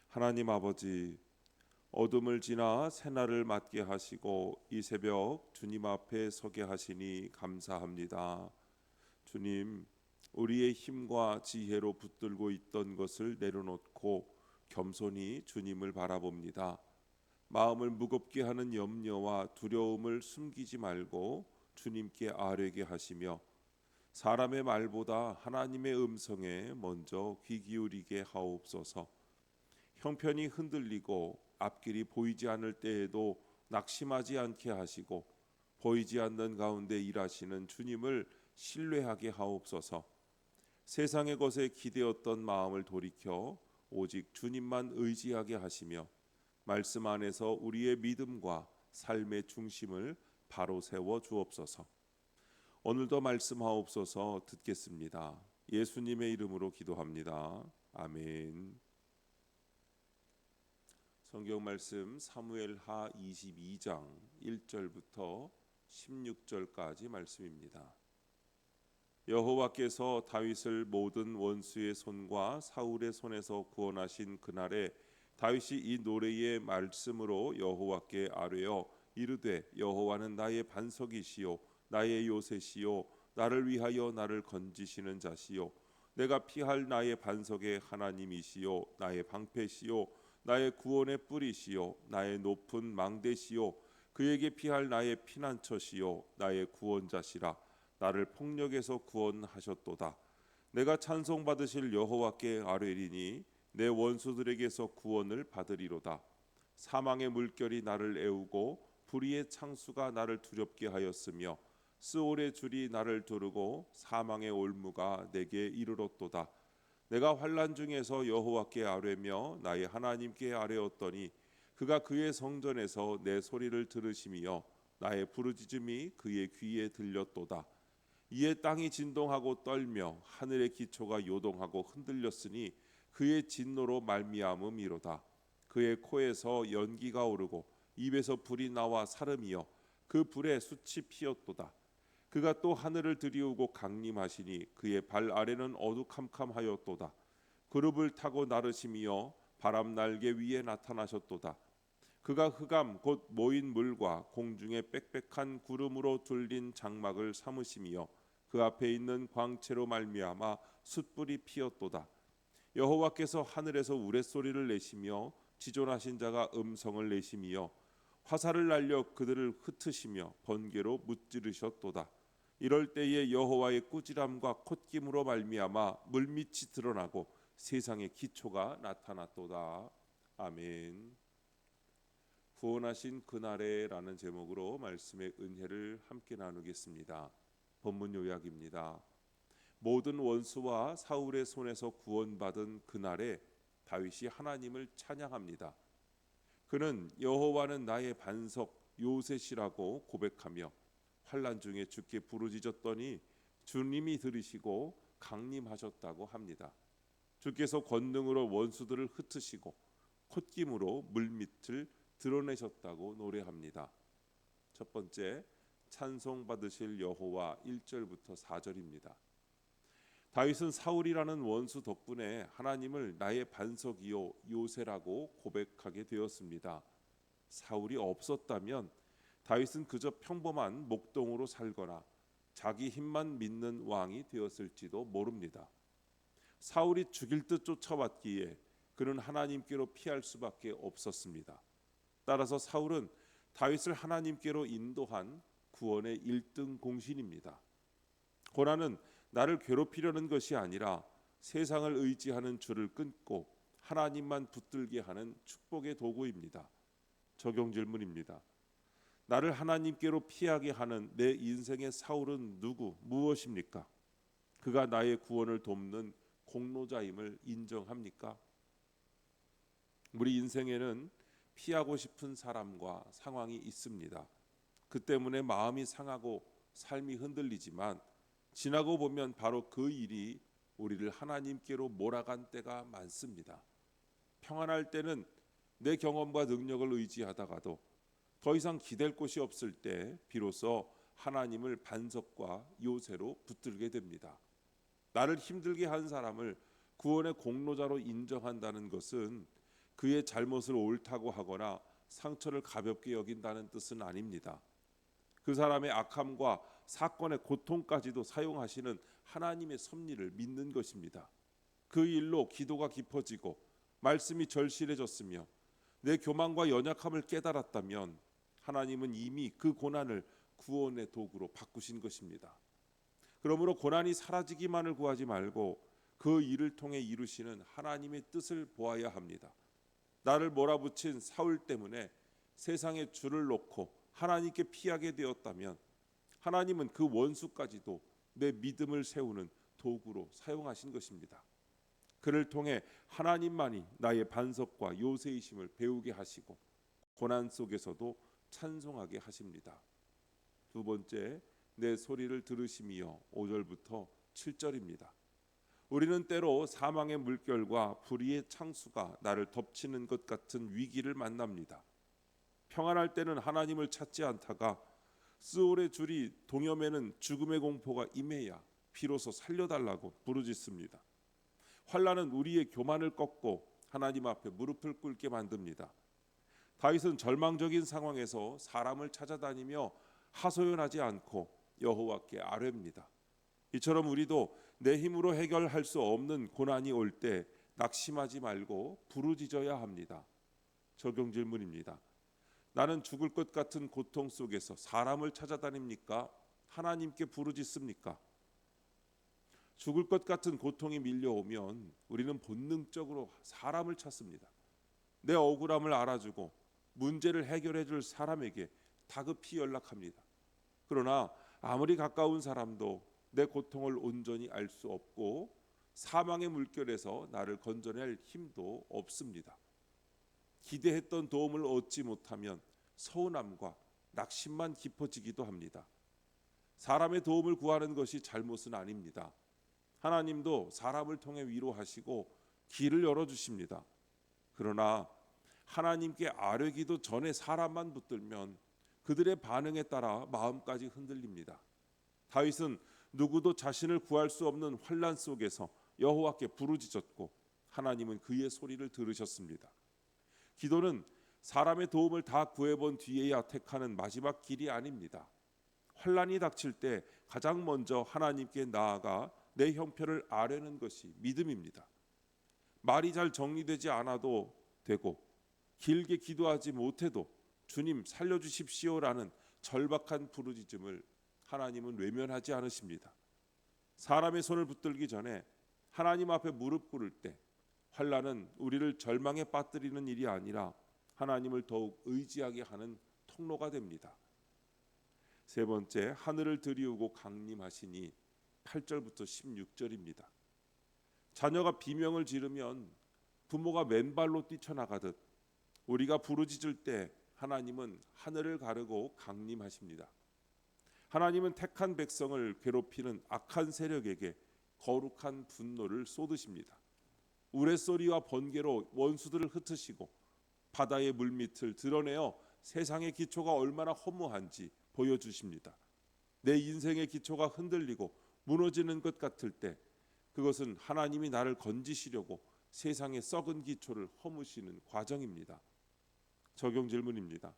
하나님 아버지, 어둠을 지나 새날을 맞게 하시고 이 새벽 주님 앞에 서게 하시니 감사합니다. 주님, 우리의 힘과 지혜로 붙들고 있던 것을 내려놓고 겸손히 주님을 바라봅니다. 마음을 무겁게 하는 염려와 두려움을 숨기지 말고 주님께 아뢰게 하시며 사람의 말보다 하나님의 음성에 먼저 귀 기울이게 하옵소서. 형편이 흔들리고 앞길이 보이지 않을 때에도 낙심하지 않게 하시고 보이지 않는 가운데 일하시는 주님을 신뢰하게 하옵소서. 세상의 것에 기대었던 마음을 돌이켜 오직 주님만 의지하게 하시며 말씀 안에서 우리의 믿음과 삶의 중심을 바로 세워 주옵소서. 오늘도 말씀하옵소서. 듣겠습니다. 예수님의 이름으로 기도합니다. 아멘. 성경 말씀 사무엘하 22장 1절부터 16절까지 말씀입니다. 여호와께서 다윗을 모든 원수의 손과 사울의 손에서 구원하신 그날에 다윗이 이 노래의 말씀으로 여호와께 아뢰어 이르되 여호와는 나의 반석이시요 나의 요새시요 나를 위하여 나를 건지시는 자시요 내가 피할 나의 반석의 하나님이시요 나의 방패시요 나의 구원의 뿌리시요 나의 높은 망대시요 그에게 피할 나의 피난처시요 나의 구원자시라. 나를 폭력에서 구원하셨도다. 내가 찬송받으실 여호와께 아뢰리니 내 원수들에게서 구원을 받으리로다. 사망의 물결이 나를 애우고 불의의 창수가 나를 두렵게 하였으며 스올의 줄이 나를 두르고 사망의 올무가 내게 이르렀도다. 내가 환난 중에서 여호와께 아뢰며 나의 하나님께 아뢰었더니 그가 그의 성전에서 내 소리를 들으시며 나의 부르짖음이 그의 귀에 들렸도다. 이에 땅이 진동하고 떨며 하늘의 기초가 요동하고 흔들렸으니 그의 진노로 말미암음이로다. 그의 코에서 연기가 오르고 입에서 불이 나와 사름이여 그 불에 숯이 피었도다. 그가 또 하늘을 들이우고 강림하시니 그의 발 아래는 어두캄캄하였도다. 그룹을 타고 나르시며 바람 날개 위에 나타나셨도다. 그가 흑암 곧 모인 물과 공중의 빽빽한 구름으로 둘린 장막을 삼으시며 그 앞에 있는 광채로 말미암아 숯불이 피었도다. 여호와께서 하늘에서 우레소리를 내시며 지존하신 자가 음성을 내시며 화살을 날려 그들을 흩으시며 번개로 무찌르셨도다. 이럴 때에 여호와의 꾸지람과 콧김으로 말미암아 물밑이 드러나고 세상의 기초가 나타났도다. 아멘. 구원하신 그날에라는 제목으로 말씀의 은혜를 함께 나누겠습니다. 본문 요약입니다. 모든 원수와 사울의 손에서 구원받은 그날에 다윗이 하나님을 찬양합니다. 그는 여호와는 나의 반석 요새시라고 고백하며 환난 중에 주께 부르짖었더니 주님이 들으시고 강림하셨다고 합니다. 주께서 권능으로 원수들을 흩으시고 콧김으로 물밑을 드러내셨다고 노래합니다. 첫 번째, 찬송 받으실 여호와 1절부터 4절입니다. 다윗은 사울이라는 원수 덕분에 하나님을 나의 반석이요 요새라고 고백하게 되었습니다. 사울이 없었다면 다윗은 그저 평범한 목동으로 살거나 자기 힘만 믿는 왕이 되었을지도 모릅니다. 사울이 죽일 듯 쫓아왔기에 그는 하나님께로 피할 수밖에 없었습니다. 따라서 사울은 다윗을 하나님께로 인도한 구원의 1등 공신입니다. 고난은 나를 괴롭히려는 것이 아니라 세상을 의지하는 줄을 끊고 하나님만 붙들게 하는 축복의 도구입니다. 적용 질문입니다. 나를 하나님께로 피하게 하는 내 인생의 사울은 무엇입니까? 그가 나의 구원을 돕는 공로자임을 인정합니까? 우리 인생에는 피하고 싶은 사람과 상황이 있습니다. 그 때문에 마음이 상하고 삶이 흔들리지만 지나고 보면 바로 그 일이 우리를 하나님께로 몰아간 때가 많습니다. 평안할 때는 내 경험과 능력을 의지하다가도 더 이상 기댈 곳이 없을 때 비로소 하나님을 반석과 요새로 붙들게 됩니다. 나를 힘들게 한 사람을 구원의 공로자로 인정한다는 것은 그의 잘못을 옳다고 하거나 상처를 가볍게 여긴다는 뜻은 아닙니다. 그 사람의 악함과 사건의 고통까지도 사용하시는 하나님의 섭리를 믿는 것입니다. 그 일로 기도가 깊어지고 말씀이 절실해졌으며 내 교만과 연약함을 깨달았다면 하나님은 이미 그 고난을 구원의 도구로 바꾸신 것입니다. 그러므로 고난이 사라지기만을 구하지 말고 그 일을 통해 이루시는 하나님의 뜻을 보아야 합니다. 나를 몰아붙인 사울 때문에 세상에 줄을 놓고 하나님께 피하게 되었다면 하나님은 그 원수까지도 내 믿음을 세우는 도구로 사용하신 것입니다. 그를 통해 하나님만이 나의 반석과 요새이심을 배우게 하시고 고난 속에서도 찬송하게 하십니다. 두 번째, 내 소리를 들으심이여 5절부터 7절입니다. 우리는 때로 사망의 물결과 불의의 창수가 나를 덮치는 것 같은 위기를 만납니다. 평안할 때는 하나님을 찾지 않다가 스올의 줄이 동여매는 죽음의 공포가 임해야 비로소 살려달라고 부르짖습니다. 환난은 우리의 교만을 꺾고 하나님 앞에 무릎을 꿇게 만듭니다. 다윗은 절망적인 상황에서 사람을 찾아다니며 하소연하지 않고 여호와께 아뢰입니다. 이처럼 우리도 내 힘으로 해결할 수 없는 고난이 올 때 낙심하지 말고 부르짖어야 합니다. 적용 질문입니다. 나는 죽을 것 같은 고통 속에서 사람을 찾아다닙니까? 하나님께 부르짖습니까? 죽을 것 같은 고통이 밀려오면 우리는 본능적으로 사람을 찾습니다. 내 억울함을 알아주고 문제를 해결해 줄 사람에게 다급히 연락합니다. 그러나 아무리 가까운 사람도 내 고통을 온전히 알 수 없고 사망의 물결에서 나를 건져낼 힘도 없습니다. 기대했던 도움을 얻지 못하면 서운함과 낙심만 깊어지기도 합니다. 사람의 도움을 구하는 것이 잘못은 아닙니다. 하나님도 사람을 통해 위로하시고 길을 열어주십니다. 그러나 하나님께 아뢰기도 전에 사람만 붙들면 그들의 반응에 따라 마음까지 흔들립니다. 다윗은 누구도 자신을 구할 수 없는 환난 속에서 여호와께 부르짖었고 하나님은 그의 소리를 들으셨습니다. 기도는 사람의 도움을 다 구해본 뒤에야 택하는 마지막 길이 아닙니다. 환난이 닥칠 때 가장 먼저 하나님께 나아가 내 형편을 아뢰는 것이 믿음입니다. 말이 잘 정리되지 않아도 되고 길게 기도하지 못해도 주님 살려주십시오라는 절박한 부르짖음을 하나님은 외면하지 않으십니다. 사람의 손을 붙들기 전에 하나님 앞에 무릎 꿇을 때 환난은 우리를 절망에 빠뜨리는 일이 아니라 하나님을 더욱 의지하게 하는 통로가 됩니다. 세 번째, 하늘을 들이우고 강림하시니 8절부터 16절입니다. 자녀가 비명을 지르면 부모가 맨발로 뛰쳐나가듯 우리가 부르짖을 때 하나님은 하늘을 가르고 강림하십니다. 하나님은 택한 백성을 괴롭히는 악한 세력에게 거룩한 분노를 쏟으십니다. 우레소리와 번개로 원수들을 흩으시고 바다의 물밑을 드러내어 세상의 기초가 얼마나 허무한지 보여주십니다. 내 인생의 기초가 흔들리고 무너지는 것 같을 때 그것은 하나님이 나를 건지시려고 세상의 썩은 기초를 허무시는 과정입니다. 적용 질문입니다.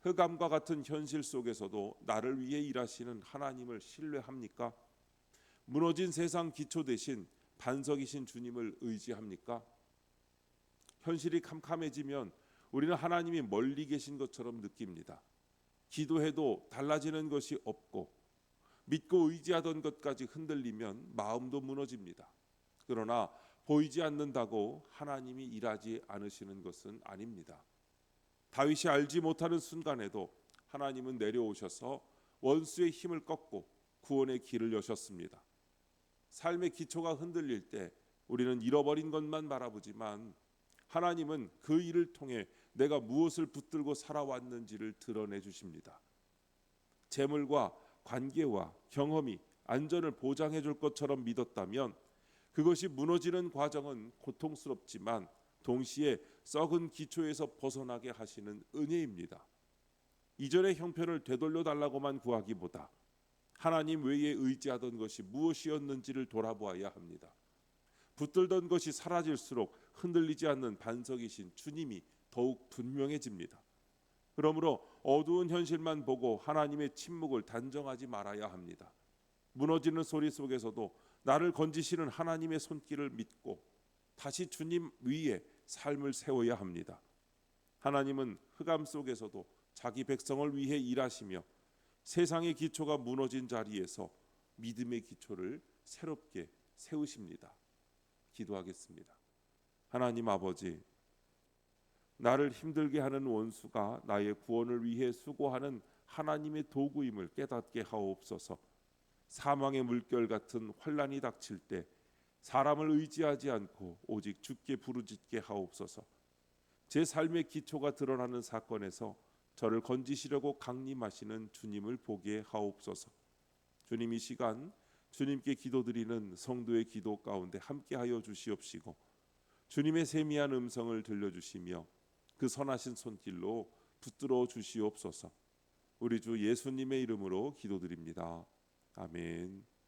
흑암과 같은 현실 속에서도 나를 위해 일하시는 하나님을 신뢰합니까? 무너진 세상 기초 대신 반석이신 주님을 의지합니까? 현실이 캄캄해지면 우리는 하나님이 멀리 계신 것처럼 느낍니다. 기도해도 달라지는 것이 없고 믿고 의지하던 것까지 흔들리면 마음도 무너집니다. 그러나 보이지 않는다고 하나님이 일하지 않으시는 것은 아닙니다. 다윗이 알지 못하는 순간에도 하나님은 내려오셔서 원수의 힘을 꺾고 구원의 길을 여셨습니다. 삶의 기초가 흔들릴 때 우리는 잃어버린 것만 바라보지만 하나님은 그 일을 통해 내가 무엇을 붙들고 살아왔는지를 드러내 주십니다. 재물과 관계와 경험이 안전을 보장해 줄 것처럼 믿었다면 그것이 무너지는 과정은 고통스럽지만 동시에 썩은 기초에서 벗어나게 하시는 은혜입니다. 이전의 형편을 되돌려 달라고만 구하기보다 하나님 외에 의지하던 것이 무엇이었는지를 돌아보아야 합니다. 붙들던 것이 사라질수록 흔들리지 않는 반석이신 주님이 더욱 분명해집니다. 그러므로 어두운 현실만 보고 하나님의 침묵을 단정하지 말아야 합니다. 무너지는 소리 속에서도 나를 건지시는 하나님의 손길을 믿고 다시 주님 위에 삶을 세워야 합니다. 하나님은 흑암 속에서도 자기 백성을 위해 일하시며 세상의 기초가 무너진 자리에서 믿음의 기초를 새롭게 세우십니다. 기도하겠습니다. 하나님 아버지, 나를 힘들게 하는 원수가 나의 구원을 위해 수고하는 하나님의 도구임을 깨닫게 하옵소서. 사망의 물결 같은 환난이 닥칠 때 사람을 의지하지 않고 오직 주께 부르짖게 하옵소서. 제 삶의 기초가 드러나는 사건에서 저를 건지시려고 강림하시는 주님을 보게 하옵소서. 주님, 이 시간 주님께 기도드리는 성도의 기도 가운데 함께하여 주시옵시고 주님의 세미한 음성을 들려주시며 그 선하신 손길로 붙들어 주시옵소서. 우리 주 예수님의 이름으로 기도드립니다. 아멘.